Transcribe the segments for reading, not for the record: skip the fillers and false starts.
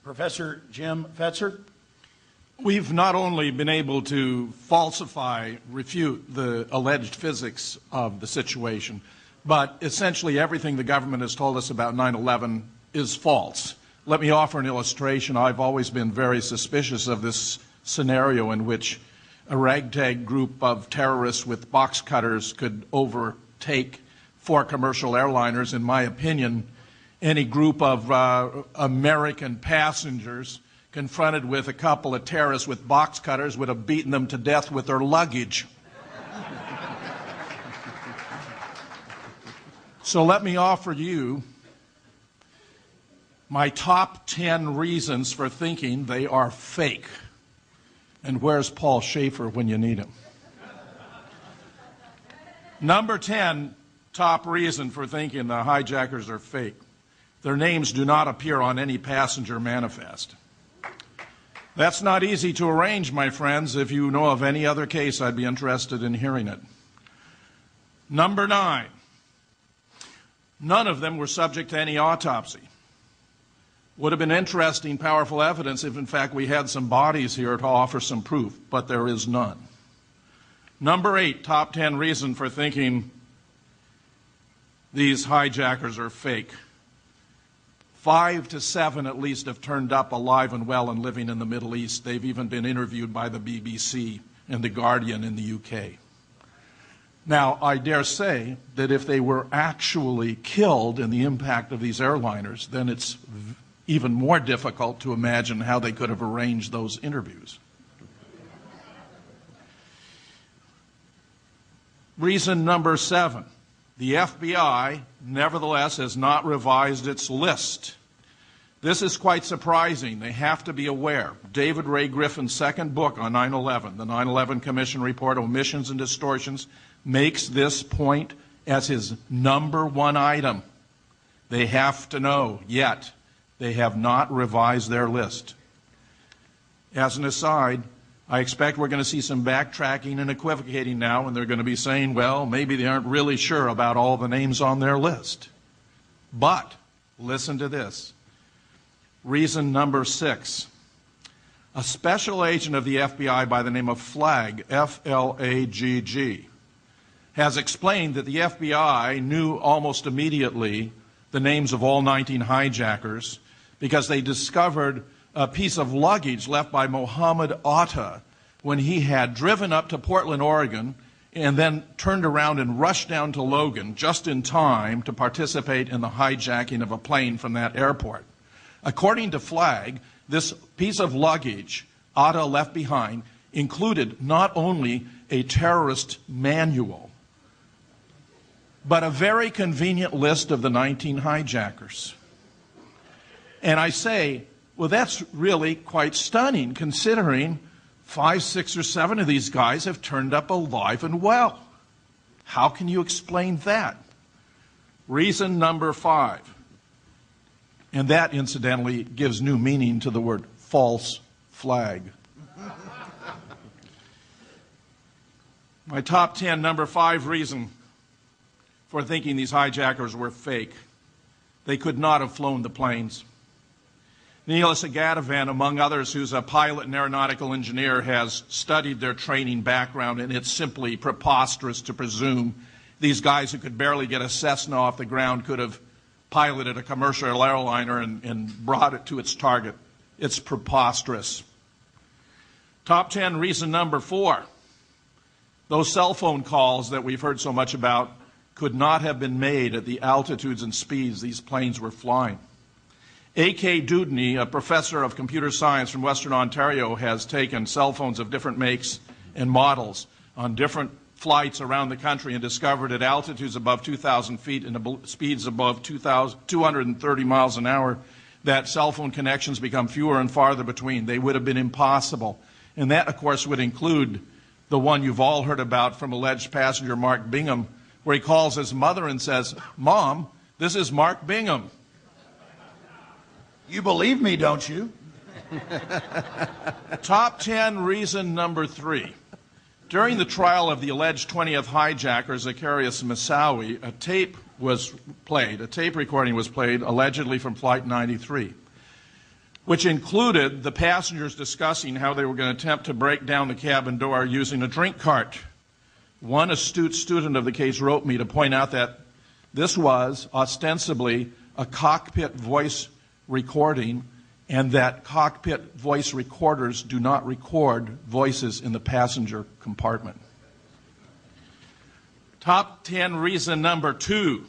Professor Jim Fetzer. We've not only been able to falsify, refute the alleged physics of the situation, but essentially everything the government has told us about 9/11 is false. Let me offer an illustration. I've always been very suspicious of this scenario in which a ragtag group of terrorists with box cutters could overtake 4 commercial airliners. In my opinion, any group of American passengers confronted with a couple of terrorists with box cutters would have beaten them to death with their luggage. So let me offer you my top 10 reasons for thinking they are fake. And where's Paul Schaefer when you need him? Number 10 top reason for thinking the hijackers are fake. Their names do not appear on any passenger manifest. That's not easy to arrange, my friends. If you know of any other case, I'd be interested in hearing it. Number 9, none of them were subject to any autopsy. Would have been interesting, powerful evidence if, in fact, we had some bodies here to offer some proof, but there is none. Number 8, top 10 reason for thinking these hijackers are fake. 5 to 7 at least have turned up alive and well and living in the Middle East. They've even been interviewed by the BBC and The Guardian in the UK. Now, I dare say that if they were actually killed in the impact of these airliners, then it's even more difficult to imagine how they could have arranged those interviews. Reason number 7. The FBI, nevertheless, has not revised its list. This is quite surprising. They have to be aware. David Ray Griffin's second book on 9/11, the 9/11 Commission Report, Omissions and Distortions, makes this point as his number 1 item. They have to know, yet they have not revised their list. As an aside, I expect we're going to see some backtracking and equivocating now, and they're going to be saying, well, maybe they aren't really sure about all the names on their list. But listen to this. Reason number 6. A special agent of the FBI by the name of Flagg, F-L-A-G-G, has explained that the FBI knew almost immediately the names of all 19 hijackers because they discovered a piece of luggage left by Mohammed Atta when he had driven up to Portland, Oregon, and then turned around and rushed down to Logan just in time to participate in the hijacking of a plane from that airport. According to Flagg, this piece of luggage Atta left behind included not only a terrorist manual, but a very convenient list of the 19 hijackers. And I say, well, that's really quite stunning, considering 5, 6, or 7 of these guys have turned up alive and well. How can you explain that? Reason number 5, and that, incidentally, gives new meaning to the word false flag. My top 10, number 5 reason for thinking these hijackers were fake. They could not have flown the planes. Neil Sagatavan, among others, who's a pilot and aeronautical engineer, has studied their training background, and it's simply preposterous to presume these guys who could barely get a Cessna off the ground could have piloted a commercial airliner and brought it to its target. It's preposterous. Top 10 reason number 4. Those cell phone calls that we've heard so much about could not have been made at the altitudes and speeds these planes were flying. A.K. Dudney, a professor of computer science from Western Ontario, has taken cell phones of different makes and models on different flights around the country and discovered at altitudes above 2,000 feet and speeds above 230 miles an hour that cell phone connections become fewer and farther between. They would have been impossible. And that, of course, would include the one you've all heard about from alleged passenger Mark Bingham, where he calls his mother and says, "Mom, this is Mark Bingham." You believe me, don't you? Top 10 reason number 3. During the trial of the alleged 20th hijacker, Zacarias Moussaoui, a tape recording was played, allegedly from Flight 93. which included the passengers discussing how they were going to attempt to break down the cabin door using a drink cart. One astute student of the case wrote me to point out that this was ostensibly a cockpit voice recording, and that cockpit voice recorders do not record voices in the passenger compartment. Top 10 reason number 2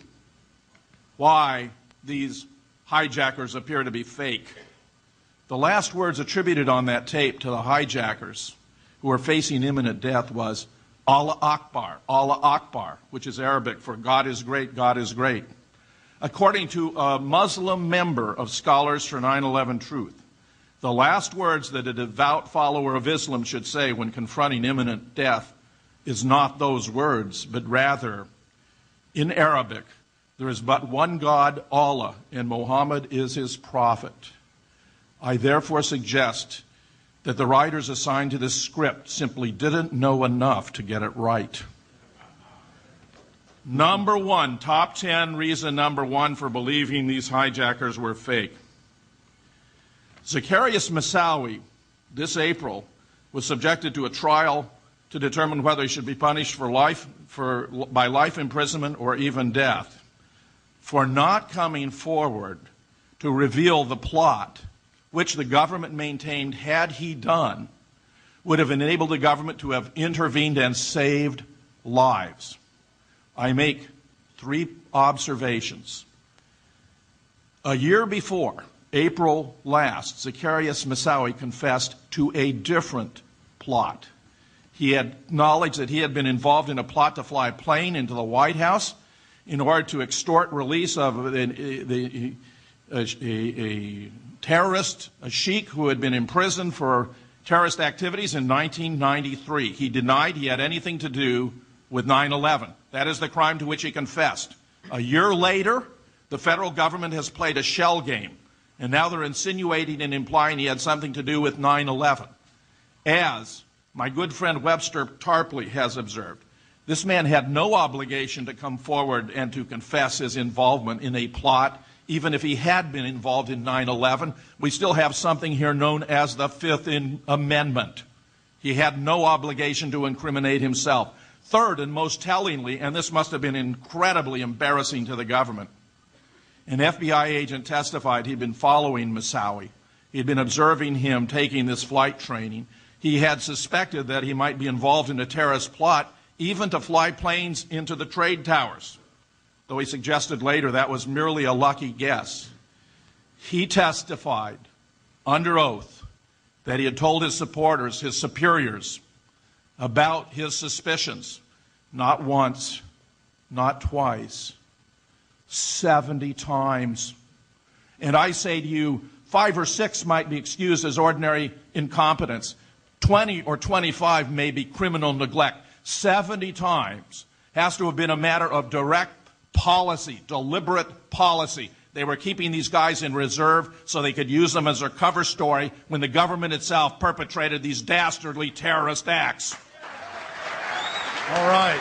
why these hijackers appear to be fake. The last words attributed on that tape to the hijackers who were facing imminent death was Allah Akbar, which is Arabic for God is great, God is great. According to a Muslim member of Scholars for 9/11 Truth, the last words that a devout follower of Islam should say when confronting imminent death is not those words, but rather, in Arabic, there is but one God, Allah, and Muhammad is his prophet. I therefore suggest that the writers assigned to this script simply didn't know enough to get it right. Number 1, top 10 reason number 1 for believing these hijackers were fake. Zacarias Moussaoui, this April, was subjected to a trial to determine whether he should be punished by life imprisonment or even death for not coming forward to reveal the plot, which the government maintained, had he done, would have enabled the government to have intervened and saved lives. I make 3 observations. A year before, April last, Zacarias Moussaoui confessed to a different plot. He had acknowledged that he had been involved in a plot to fly a plane into the White House in order to extort release of a terrorist, a sheik who had been imprisoned for terrorist activities in 1993. He denied he had anything to do with 9/11. That is the crime to which he confessed. A year later, the federal government has played a shell game, and now they're insinuating and implying he had something to do with 9/11. As my good friend Webster Tarpley has observed, this man had no obligation to come forward and to confess his involvement in a plot. Even if he had been involved in 9/11, we still have something here known as the Fifth Amendment. He had no obligation to incriminate himself. Third, and most tellingly, and this must have been incredibly embarrassing to the government, an FBI agent testified he'd been following Moussaoui. He'd been observing him taking this flight training. He had suspected that he might be involved in a terrorist plot, even to fly planes into the trade towers, though he suggested later that was merely a lucky guess. He testified under oath that he had told his supporters, his superiors, about his suspicions, not once, not twice, 70 times. And I say to you, 5 or 6 might be excused as ordinary incompetence. 20 or 25 may be criminal neglect. 70 times has to have been a matter of direct policy, deliberate policy. They were keeping these guys in reserve so they could use them as their cover story when the government itself perpetrated these dastardly terrorist acts. All right.